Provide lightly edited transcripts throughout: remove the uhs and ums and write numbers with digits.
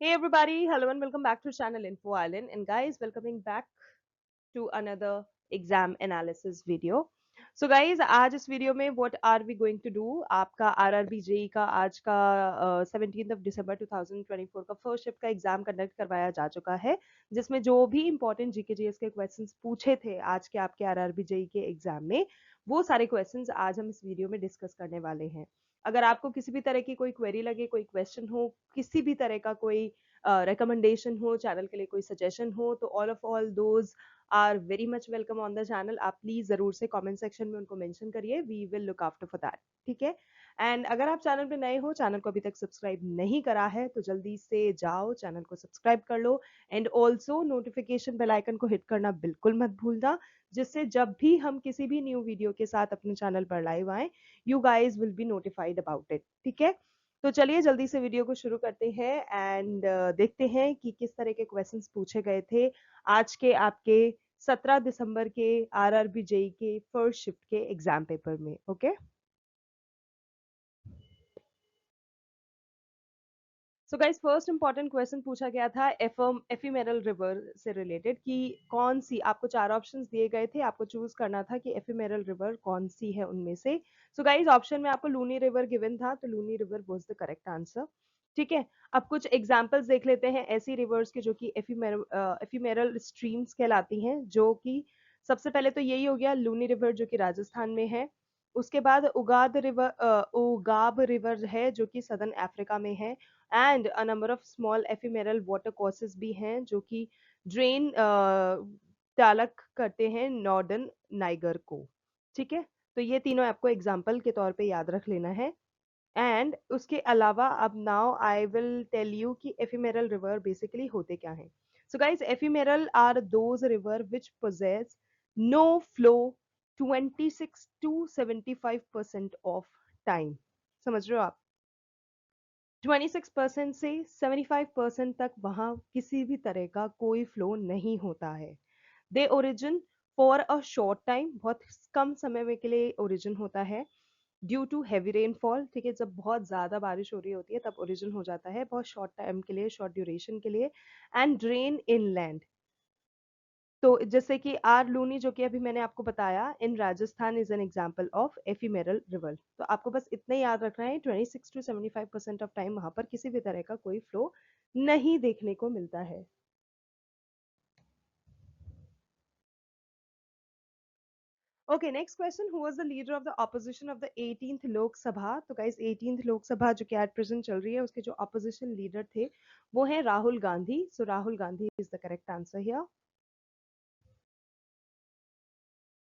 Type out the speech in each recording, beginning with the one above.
Hey everybody, hello and welcome back to channel Info Island. And guys, welcoming back to another exam analysis video. So guys, आज इस video में what are we going to do? आपका RRB JE का आज का 17 दिसंबर 2024 का first shift का exam conduct करवाया जा चुका है, जिसमें जो भी इंपॉर्टेंट जीके जीएस के क्वेश्चंस पूछे थे आज के आपके आरआरबी जेई के एग्जाम में, वो सारे क्वेश्चंस आज हम इस वीडियो में डिस्कस करने वाले हैं। अगर आपको किसी भी तरह की कोई क्वेरी लगे, कोई क्वेश्चन हो, किसी भी तरह का कोई रिकमेंडेशन हो, चैनल के लिए कोई सजेशन हो, तो all those are very much welcome on the channel. आप प्लीज जरूर से कमेंट सेक्शन में उनको मेंशन करिए, we will look after for that. ठीक है। एंड अगर आप चैनल पे नए हो, चैनल को अभी तक सब्सक्राइब नहीं करा है, तो जल्दी से जाओ चैनल को सब्सक्राइब कर लो। And also notification bell icon को हिट करना बिल्कुल मत भूलना, जिससे जब भी हम किसी भी न्यू वीडियो के साथ अपने चैनल पर लाइव आए, you guys will be notified about it. ठीक है। तो चलिए जल्दी से वीडियो को शुरू करते हैं एंड देखते हैं कि किस तरह के क्वेश्चंस पूछे गए थे आज के आपके 17 दिसंबर के आरआरबी जेई के फर्स्ट शिफ्ट के एग्जाम पेपर में। Okay. So guys, first important question पूछा गया था एफिमेरल रिवर से रिलेटेड कि कौन सी, आपको चार ऑप्शंस दिए गए थे, आपको चूज करना था कि एफिमेरल रिवर कौन सी है उनमें से। सो गाइस, ऑप्शन में आपको लूनी रिवर गिवन था, तो Luni river was the correct answer. ठीक है। अब कुछ एग्जांपल्स देख लेते हैं ऐसी रिवर्स के जो कि एफिमेरल स्ट्रीम्स कहलाती हैं, जो कि सबसे पहले तो यही हो गया लूनी रिवर जो कि राजस्थान में है। उसके बाद उगाब रिवर है जो कि सदर्न अफ्रीका में है। And a number of small ephemeral water courses भी हैं जो कि ड्रेन चालक करते हैं नॉर्दर्न नाइगर को। ठीक है। तो ये तीनों आपको एग्जाम्पल के तौर पे याद रख लेना है। एंड उसके अलावा अब now I will tell you कि एफिमेरल रिवर बेसिकली होते क्या हैं। So guys, ephemeral are those river which possess no flow 26 to 75% of time. समझ रहे हो आप? 26% से 75% तक वहां किसी भी तरह का कोई फ्लो नहीं होता है। They origin for a short time, बहुत कम समय में के लिए ओरिजिन होता है। ड्यू टू हैवी रेनफॉल, ठीक है, जब बहुत ज्यादा बारिश हो रही होती है तब ओरिजिन हो जाता है, बहुत शॉर्ट टाइम के लिए, शॉर्ट ड्यूरेशन के लिए। एंड ड्रेन इनलैंड, तो जैसे कि आर लूनी जो कि अभी मैंने आपको बताया in Rajasthan is an example of ephemeral river. तो आपको बस इतना याद रखना है, 26 to 75% ऑफ टाइम वहां पर किसी भी तरह का कोई फ्लो नहीं देखने को मिलता है। Okay, next question, who was the leader of the opposition of the 18th लोक सभा? तो गाइस, 18th लोक सभा जो कि एट प्रेजेंट चल रही है, उसके जो ऑपोजिशन लीडर थे वो है Rahul Gandhi. So Rahul Gandhi is the correct answer here.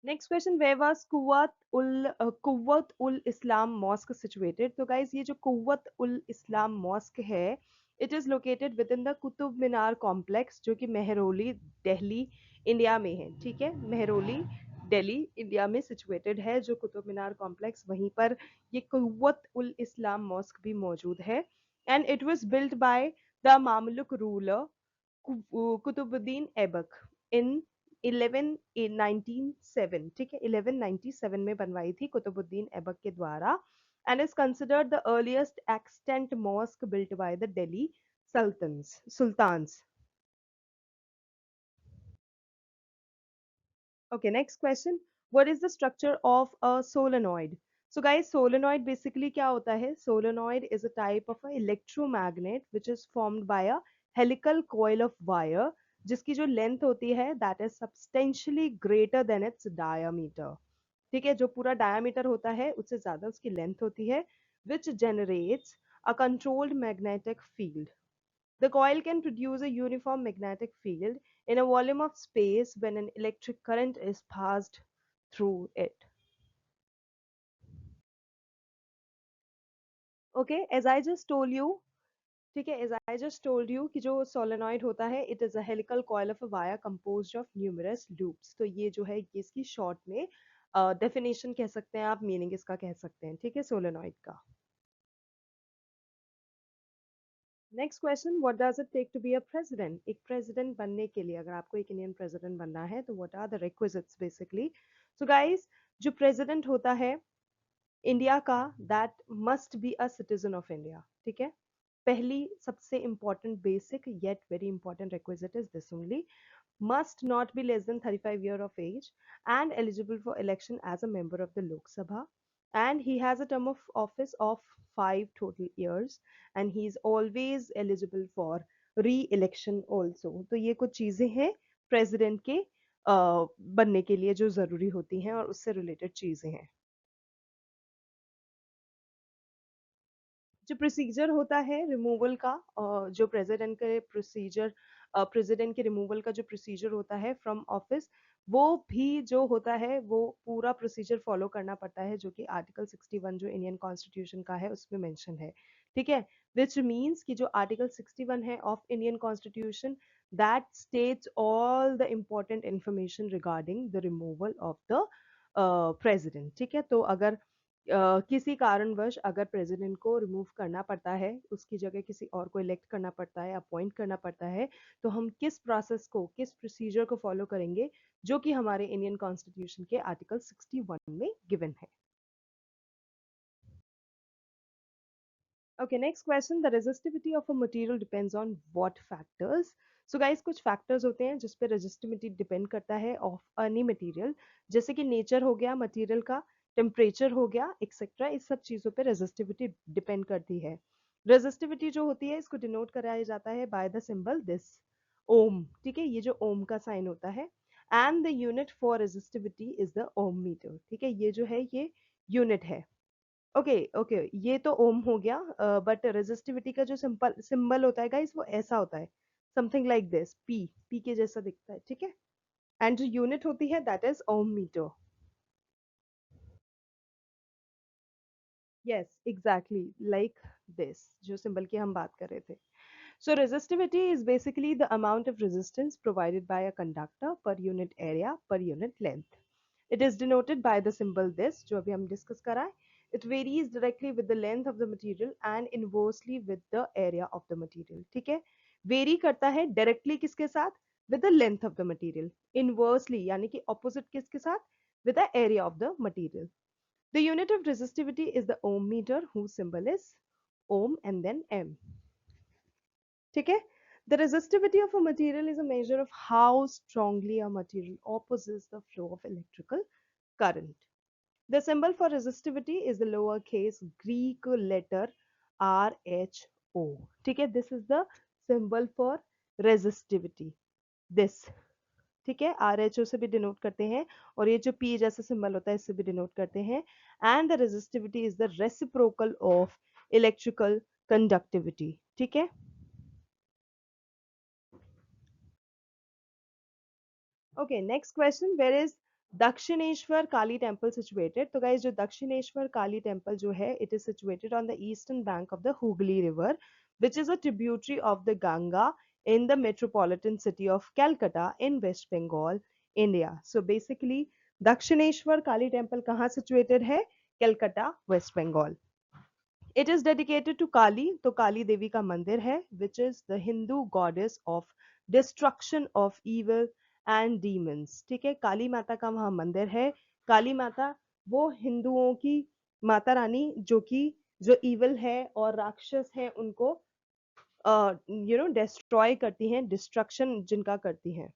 Next question, where was Quwwat ul Islam mosque situated? तो गाइस, ये जो कुव्वत उल इस्लाम मॉस्क है, it is located within the Qutub Minar complex जो कि मेहरौली, दिल्ली, इंडिया में है। ठीक है, मेहरौली, दिल्ली, इंडिया में सिचुएटेड है जो कुतुब मीनार कॉम्प्लेक्स, वहीं पर ये कुव्वत उल इस्लाम मॉस्क भी मौजूद है। And it was built by the Mamluk ruler Qutbuddin Aibak in 1197। ठीक है, 1197 में बनवाई थी कुतुबुद्दीन ऐबक के द्वारा। And is considered the earliest extant mosque built by the Delhi sultans. Okay, next question. What is the structure of a solenoid? So guys, solenoid basically क्या होता है? Solenoid is a type of a electromagnet which is formed by a helical coil of wire, जिसकी जो length होती है that is substantially greater than its diameter. ठीक है, जो पूरा डायमीटर होता है उससे ज्यादा उसकी लेंथ होती है, which generates a controlled magnetic field. The coil can produce a uniform magnetic field in a volume of space when an electric current is passed through it. Okay, as I just told you, ठीक है, as I just told you कि जो solenoid होता है, it is a helical coil of a wire composed of numerous loops. तो ये जो है ये इसकी short में definition कह सकते हैं आप, meaning इसका कह सकते हैं। ठीक है, solenoid का। Next question, what does it take to be a president? एक प्रेसिडेंट बनने के लिए, अगर आपको एक इंडियन प्रेसिडेंट बनना है, तो what are the requisites basically? So guys, जो प्रेसिडेंट होता है इंडिया का, that must be a citizen of India. ठीक है, पहली सबसे important basic yet very important requisite is this only: must not be less than 35 year of age and eligible for election as a member of the Lok Sabha, and he has a term of office of 5 total years, and he is always eligible for re-election also. तो ये कुछ चीजें हैं president के बनने के लिए जो जरूरी होती हैं और उससे रिलेटेड चीजें हैं। जो प्रोसीजर होता है रिमूवल का, जो प्रेसिडेंट के रिमूवल का जो प्रोसीजर होता है फ्रॉम ऑफिस, वो भी जो होता है वो पूरा प्रोसीजर फॉलो करना पड़ता है, जो कि आर्टिकल 61 जो इंडियन कॉन्स्टिट्यूशन का है उसमें मेंशन है। ठीक है, विच मीन्स कि जो आर्टिकल 61 है of Indian constitution, that states all the important information regarding the removal of the president. ठीक है, तो अगर किसी कारणवश अगर प्रेसिडेंट को रिमूव करना पड़ता है, उसकी जगह किसी और को इलेक्ट करना पड़ता है, अपॉइंट करना पड़ता है, तो हम किस प्रोसेस को, किस प्रोसीजर को फॉलो करेंगे, जो कि हमारे इंडियन कॉन्स्टिट्यूशन के आर्टिकल 61 में गिवन है। Okay, next question. The resistivity of a material depends on what factors? So guys, कुछ factors होते हैं जिस पे resistivity depend करता है of any material, जैसे कि nature हो गया material का, temperature हो गया, etc. इस सब चीजों पे resistivity depend करती है। resistivity जो होती है इसको denote कराया जाता है by the symbol this, ohm। ठीक है, ये जो ohm का sign होता है, and the unit for resistivity is the ohm meter। ठीक है, ये जो है ये unit है। ओके ओके, ये तो ओम हो गया, बट रेजिस्टिविटी का जो सिंपल सिंबल होता है गाइस वो ऐसा होता है, something like this, P, P के जैसा दिखता है। ठीक है, एंड जो यूनिट होती है that is ohm meter. Yes exactly like this, जो सिंबल की हम बात कर रहे थे। So resistivity is basically the amount of resistance provided by a conductor per unit area per unit length. It is denoted by the symbol this, जो अभी हम डिस्कस करा है। It varies directly with the length of the material and inversely with the area of the material। ठीक है, very करता है directly किसके साथ, with the length of the material, inversely यानी कि opposite किसके साथ, with the area of the material। The unit of resistivity is the ohm meter whose symbol is ohm and then m। ठीक है, the resistivity of a material is a measure of how strongly a material opposes the flow of electrical current। The symbol for resistivity is the lowercase Greek letter RHO। ठीक है, this is the symbol for resistivity, this। ठीक है, RHO से भी denote करते हैं, और ये जो P जैसा सिंबल होता है इससे भी डिनोट करते हैं। And the resistivity is the reciprocal of electrical conductivity. ठीक है, okay, next question, where is Dakshineshwar Kali temple situated? तो guys, जो दक्षिणेश्वर काली temple जो है, it is situated on the eastern bank of the Hooghly river, which is a tributary of the Ganga in the metropolitan city of Calcutta in West Bengal, India। So basically Dakshineswar Kali temple कहाँ situated है, Calcutta, West Bengal। It is dedicated to Kali, तो काली देवी का मंदिर है, which is the Hindu goddess of destruction of evil and demons। ठीक है, काली माता का वहां मंदिर है। काली माता वो हिंदुओं की माता रानी जो कि जो इविल है और राक्षस है उनको डिस्ट्रॉय करती हैं, डिस्ट्रक्शन जिनका करती हैं।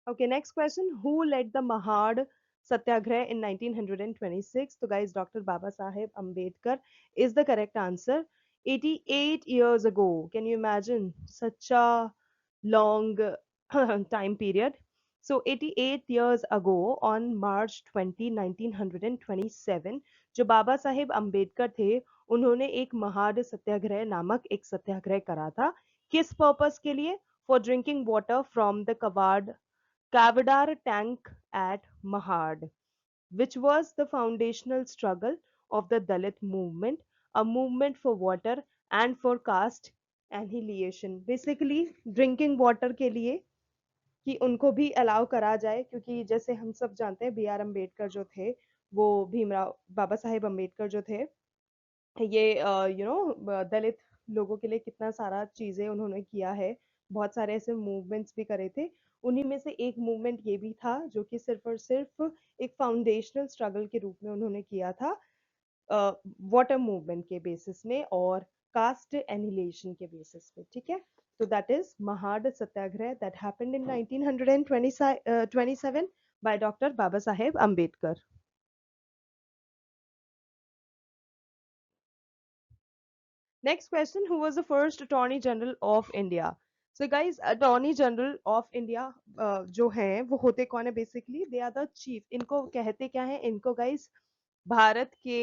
Okay, next question. Who led the Mahad Satyagraha in 1926? So, guys, Dr. Baba Saheb Ambedkar is the correct answer. 88 years ago. Can you imagine such a long time period? So, 88 years ago, on March 20, 1927, जो बाबा साहेब अम्बेडकर थे, उन्होंने एक महाड सत्याग्रह नामक एक सत्याग्रह करा था। किस purpose के लिए? For drinking water from the कवाड Kavadar tank at Mahad, which was the foundational struggle of the Dalit movement, a movement for water and for caste annihilation। Basically, drinking water के लिए कि उनको भी अलाउ करा जाए, क्योंकि जैसे हम सब जानते हैं बी आर अम्बेडकर जो थे, वो भीमराव बाबा साहेब अम्बेडकर जो थे, ये दलित लोगों के लिए कितना सारा चीजें उन्होंने किया है, बहुत सारे ऐसे मूवमेंट्स भी करे थे। उन्हीं में से एक मूवमेंट ये भी था जो कि सिर्फ और सिर्फ एक फाउंडेशनल स्ट्रगल के रूप में उन्होंने किया था, वाटर मूवमेंट के बेसिस में और कास्ट एनिलेशन के बेसिस पे, ठीक है। तो that is Mahad Satyagraha that happened in 1927 by Dr. Baba Saheb Ambedkar. Next question, who was the first Attorney General of India? So guys, Attorney General of India जो हैं वो होते कौन है? Basically they are the chief. इनको कहते क्या है? इनको guys भारत के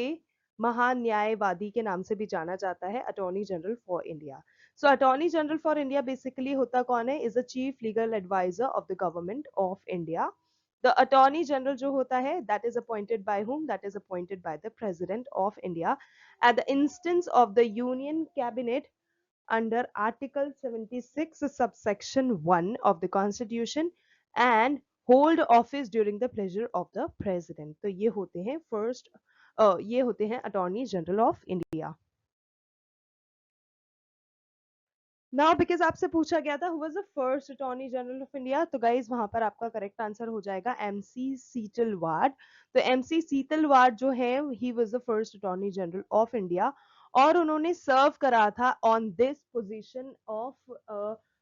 महान न्यायवादी के नाम से भी जाना जाता है, attorney general for India. So attorney general for India basically होता कौन है? Is the chief legal adviser of the government of India. The attorney general जो होता है that is appointed by whom? That is appointed by the president of India at the instance of the union cabinet under article 76 subsection 1 of the constitution and hold office during the pleasure of the president। तो ये होते हैं first, ये होते हैं attorney general of India. Now because आपसे पूछा गया था who was the first attorney general of India, तो गाइज वहां पर आपका करेक्ट आंसर हो जाएगा एमसी सीतलवाड़। तो एमसी सीतलवाड़ जो है he was the first attorney general of India और उन्होंने सर्व करा था on this position of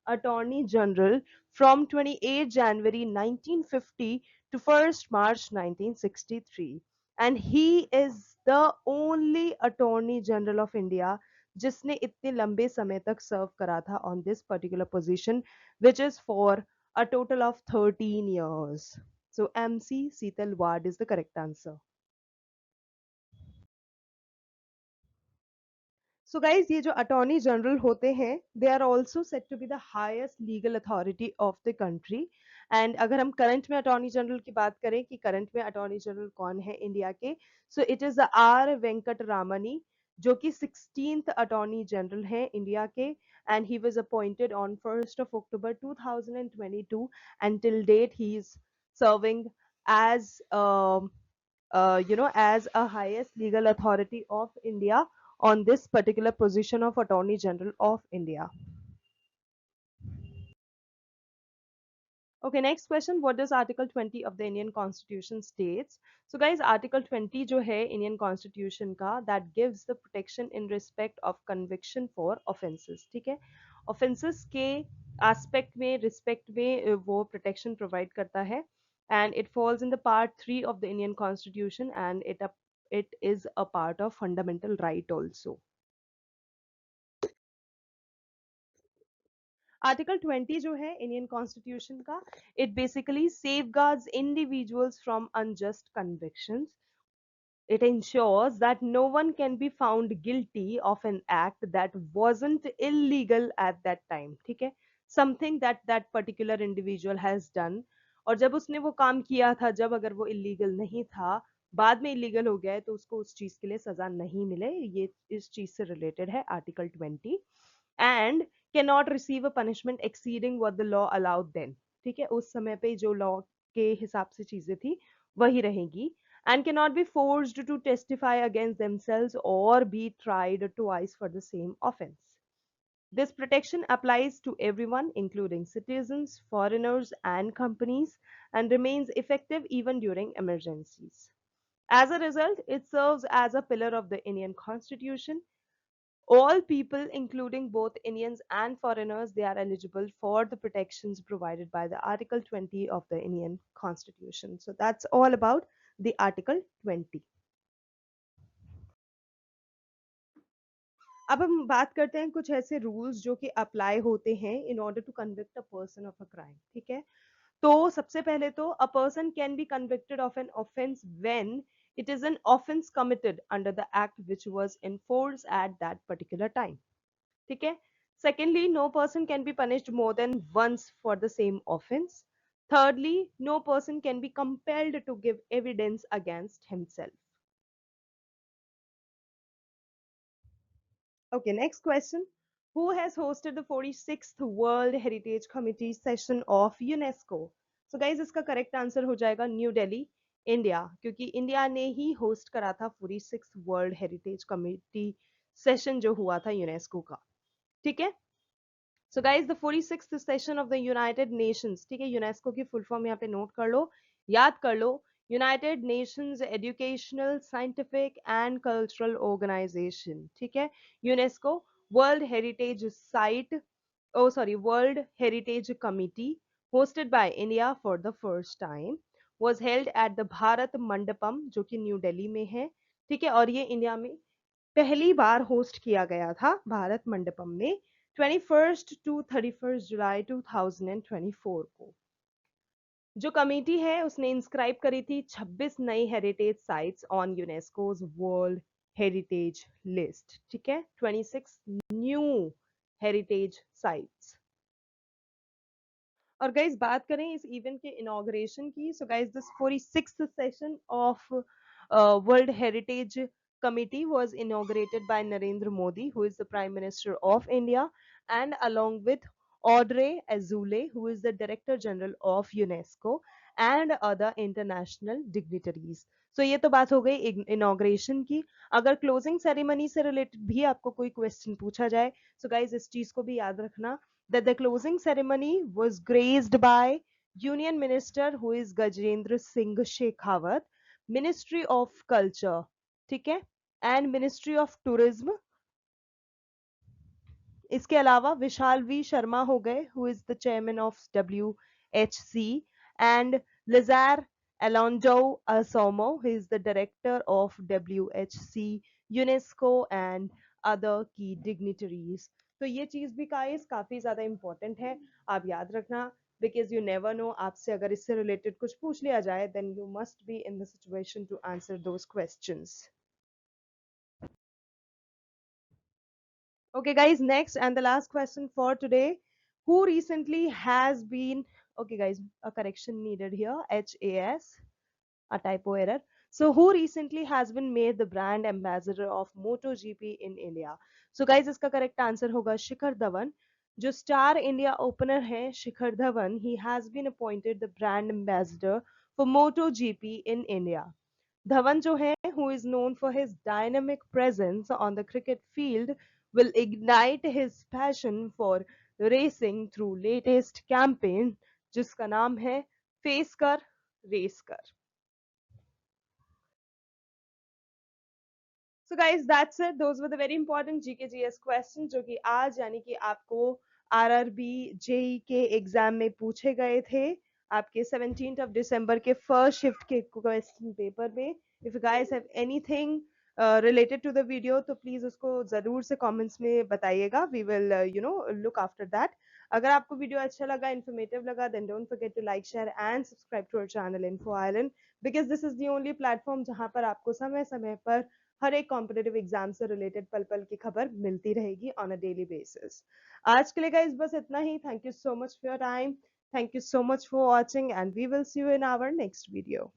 attorney general from 28 January 1950 to 1st March 1963 and he is the only attorney general of India जिसने इतने लंबे समय तक सर्व करा था on this particular position which is for a total of 13 years। So MC Setalvad is the correct answer. So guys ये जो attorney general होते हैं they are also set to be the highest legal authority of the country. And अगर हम current में attorney general की बात करें कि करंट में अटॉर्नी जनरल कौन है इंडिया के, so it is R Venkataramani जो कि 16th अटॉर्नी जनरल है इंडिया के and he was appointed on 1st of October 2022 and till date he is serving as as a highest legal authority of India on this particular position of Attorney General of India. Okay, next question. What does Article 20 of the Indian Constitution states? So, guys, Article 20 जो है Indian Constitution का that gives the protection in respect of conviction for offences. ठीक है, offences के aspect में respect में वो protection provide करता है and it falls in the part 3 of the Indian Constitution and it is a part of fundamental right also. Article 20 जो है इंडियन कॉन्स्टिट्यूशन का it basically safeguards individuals from unjust convictions. It ensures that no one can be found guilty of an act that wasn't illegal at that time, ठीक है, something that that particular individual has done और जब उसने वो काम किया था जब अगर वो इलीगल नहीं था बाद में इलीगल हो गया है तो उसको उस चीज के लिए सजा नहीं मिले। ये इस चीज से रिलेटेड है article 20 and can not receive a punishment exceeding what the law allowed then, ठीक है, उस समय पे जो लॉ के हिसाब से चीजें थी वही रहेगी and cannot be forced to testify against themselves or be tried twice for the same offense. This protection applies to everyone, including citizens, foreigners, and companies, and remains effective even during emergencies. As a result, it serves as a pillar of the Indian Constitution. All people, including both Indians and foreigners, they are eligible for the protections provided by the Article 20 of the Indian Constitution. So that's all about the Article 20. अब हम बात करते हैं कुछ ऐसे rules जो कि apply होते हैं in order to convict a person of a crime, ठीक है। तो सबसे पहले तो a person can be convicted of an offence when it is an offence committed under the act which was in force at that particular time, ठीक है। Secondly no person can be punished more than once for the same offence. thirdly no person can be compelled to give evidence against himself। Okay, next question. Who has hosted the 46th World Heritage Committee session of UNESCO? So guys, इसका correct answer हो जाएगा new Delhi, India, क्योंकि India ने ही host करा था 46th world heritage committee session जो हुआ था यूनेस्को का, ठीक है। So guys the 46th session of the United Nations, ठीक है, यूनेस्को की फुल फॉर्म यहाँ पे नोट कर लो, याद कर लो, United Nations educational scientific and cultural organization, ठीक है, UNESCO, world heritage site, oh sorry, World Heritage Committee, hosted by India for the first time, was held at the Bharat Mandapam, जो कि न्यू दिल्ली में है, ठीक है, और ये इंडिया में पहली बार होस्ट किया गया था भारत मंडपम में 21 टू 31 जुलाई 2024 को। जो कमेटी है उसने इंस्क्राइब करी थी 26 नई heritage sites on UNESCO's world heritage list, ठीक है, 26 न्यू हेरिटेज साइट्स। और गाइज बात करें इस इवेंट के इनॉग्रेशन की, so guys this 46th session of world heritage committee was inaugurated by Narendra Modi, who is the Prime Minister of India, and along with Audrey Azoulay, who is the Director General of UNESCO, and other international dignitaries. So ये तो बात हो गई inauguration की। अगर closing ceremony से related भी आपको कोई क्वेश्चन पूछा जाए, सो गाइज इस चीज को भी याद रखना that the closing ceremony was graced by Union Minister who is Gajendra Singh Shekhawat, Ministry of Culture, ठीक है, and Ministry of Tourism। इसके अलावा विशाल वी शर्मा हो गए who is the chairman of WHC, and Lazare Eloundou Assomo who is the director of WHC, UNESCO and other key dignitaries. तो ये चीज भी गाइस काफी ज्यादा इंपॉर्टेंट है, आप याद रखना, बिकॉज यू नेवर नो, आपसे अगर इससे रिलेटेड कुछ पूछ लिया जाए then you must be in the situation to answer those questions. Okay, guys, next and the last question for today. Who recently has been, okay, guys, a correction needed here, HAS, a typo error. So, who recently has been made the brand ambassador of MotoGP in India? So, guys, इसका correct answer होगा शिखर धवन। जो star India opener है Shikhar Dhawan, he has been appointed the brand ambassador for MotoGP in India. Dhawan जो है, who is known for his dynamic presence on the cricket field, will ignite his passion for racing through latest campaign जिसका नाम है face कर race कर। So guys, that's it. Those were the very important GKGS questions जो कि आज यानी कि आपको RRB JEE के एग्जाम में पूछे गए थे आपके 17th of December के फर्स्ट शिफ्ट के क्वेश्चन पेपर में। If you guys have anything related to the video तो प्लीज उसको जरूर से कमेंट्स में बताइएगा, we will look after that. अगर आपको वीडियो अच्छा लगा, इन्फॉर्मेटिव लगा, then don't forget to like share and subscribe to our channel info island, because this is the only platform जहां पर आपको समय समय पर हर एक कॉम्पिटेटिव एग्जाम से रिलेटेड पल पल की खबर मिलती रहेगी ऑन अ डेली बेसिस। आज के लिए गाइस बस इतना ही। Thank you so much for your time, thank you so much for watching, and we will see you in our next video.